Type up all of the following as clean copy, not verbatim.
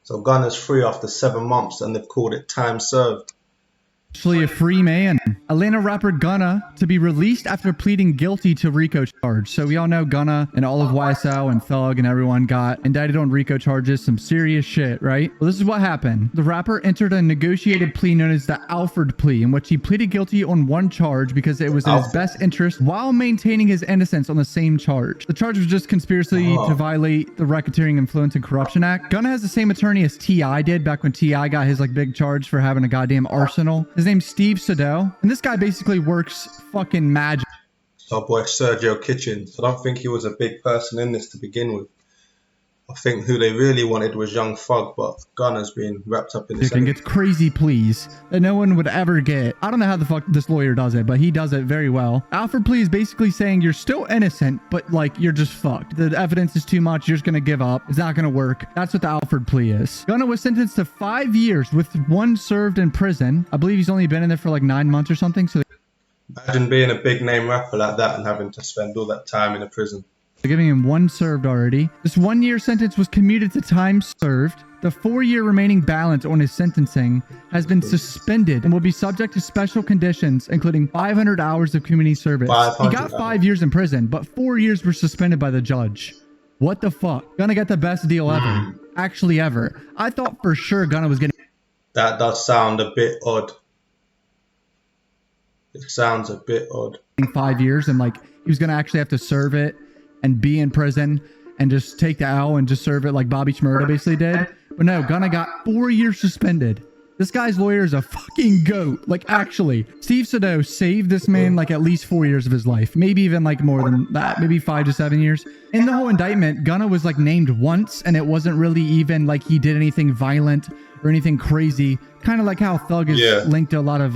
So Gunna's free after 7 months and they've called it time served. Actually a free man. Atlanta rapper Gunna to be released after pleading guilty to RICO charge. So we all know Gunna and all of YSL and Thug and everyone got indicted on RICO charges, some serious shit, right? Well, this is what happened. The rapper entered a negotiated plea known as the Alford plea, in which he pleaded guilty on one charge because it was in his best interest while maintaining his innocence on the same charge. The charge was just conspiracy to violate the Racketeering, Influence, and Corruption Act. Gunna has the same attorney as T.I. did back when T.I. got his like big charge for having a goddamn arsenal. His name's Steve Sado, and this guy basically works fucking magic. Our boy Sergio Kitchens. I don't think he was a big person in this to begin with. I think who they really wanted was Young Thug, but Gunna's been wrapped up in this. And gets crazy pleas that no one would ever get. I don't know how the fuck this lawyer does it, but he does it very well. Alford plea is basically saying you're still innocent, but like you're just fucked. The evidence is too much. You're just gonna give up. It's not gonna work. That's what the Alford plea is. Gunna was sentenced to 5 years with 1 served in prison. I believe he's only been in there for like 9 months or something. So imagine being a big name rapper like that and having to spend all that time in a prison. they're giving him 1 served already. This 1-year sentence was commuted to time served. The 4-year remaining balance on his sentencing has been suspended and will be subject to special conditions, including 500 hours of community service. He got 5 years in prison, but 4 years were suspended by the judge. What the fuck? Gunna get the best deal ever. Actually ever. I thought for sure Gunna was getting... That does sound a bit odd. It sounds a bit odd. 5 years and like he was going to actually have to serve it and be in prison and just take the L and just serve it like Bobby Shmurda basically did. But no, Gunna got 4 years suspended. This guy's lawyer is a fucking goat. Like, actually, Steve Sado saved this man like at least 4 years of his life. Maybe even like more than that. Maybe 5 to 7 years. In the whole indictment, Gunna was like named once and it wasn't really even like he did anything violent or anything crazy. Kind of like how Thug is linked to a lot of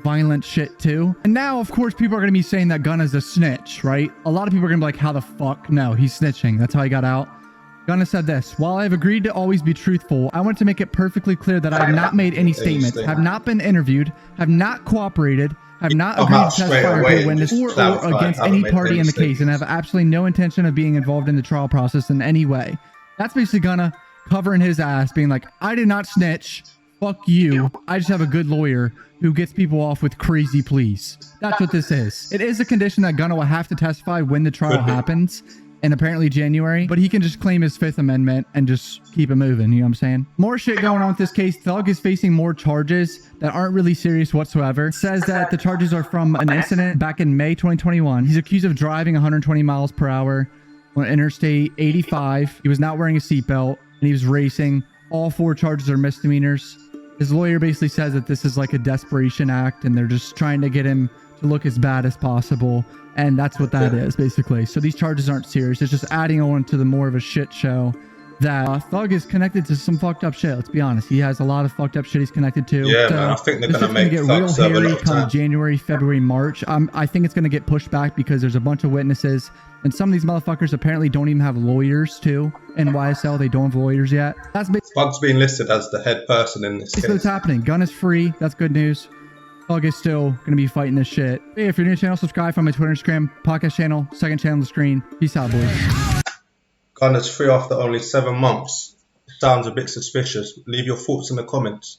violent shit too. And now, of course, people are going to be saying that Gunna's a snitch, right? A lot of people are going to be like, how the fuck? No, he's snitching. That's how he got out. Gunna said this: while I have agreed to always be truthful, I want to make it perfectly clear that I have not made any statements, have not been interviewed, have not cooperated, have not agreed to testify or be a witness or against any party in the case, and have absolutely no intention of being involved in the trial process in any way. That's basically Gunna covering his ass, being like, I did not snitch. Fuck you. I just have a good lawyer who gets people off with crazy pleas. That's what this is. It is a condition that Gunna will have to testify when the trial happens. And apparently January, but he can just claim his 5th Amendment and just keep it moving. You know what I'm saying? More shit going on with this case. Thug is facing more charges that aren't really serious whatsoever. It says that the charges are from an incident back in May 2021. He's accused of driving 120 miles per hour on Interstate 85. He was not wearing a seatbelt and he was racing. All 4 charges are misdemeanors. His lawyer basically says that this is like a desperation act and they're just trying to get him to look as bad as possible. And that's what that is, basically. So these charges aren't serious. It's just adding on to the more of a shit show that Thug is connected to some fucked up shit. Let's be honest. He has a lot of fucked up shit he's connected to. Yeah, so man, I think they're going to make get real hairy come January, February, March. I think it's going to get pushed back because there's a bunch of witnesses. And some of these motherfuckers apparently don't even have lawyers, too. In YSL, they don't have lawyers yet. That's Thug's being listed as the head person in this case. What's happening. Gunna is free. That's good news. Thug is still going to be fighting this shit. Hey, if you're new to the channel, subscribe. Find my Twitter, Instagram, podcast channel, second channel on the screen. Peace out, boys. Gunna's free after only 7 months. Sounds a bit suspicious. Leave your thoughts in the comments.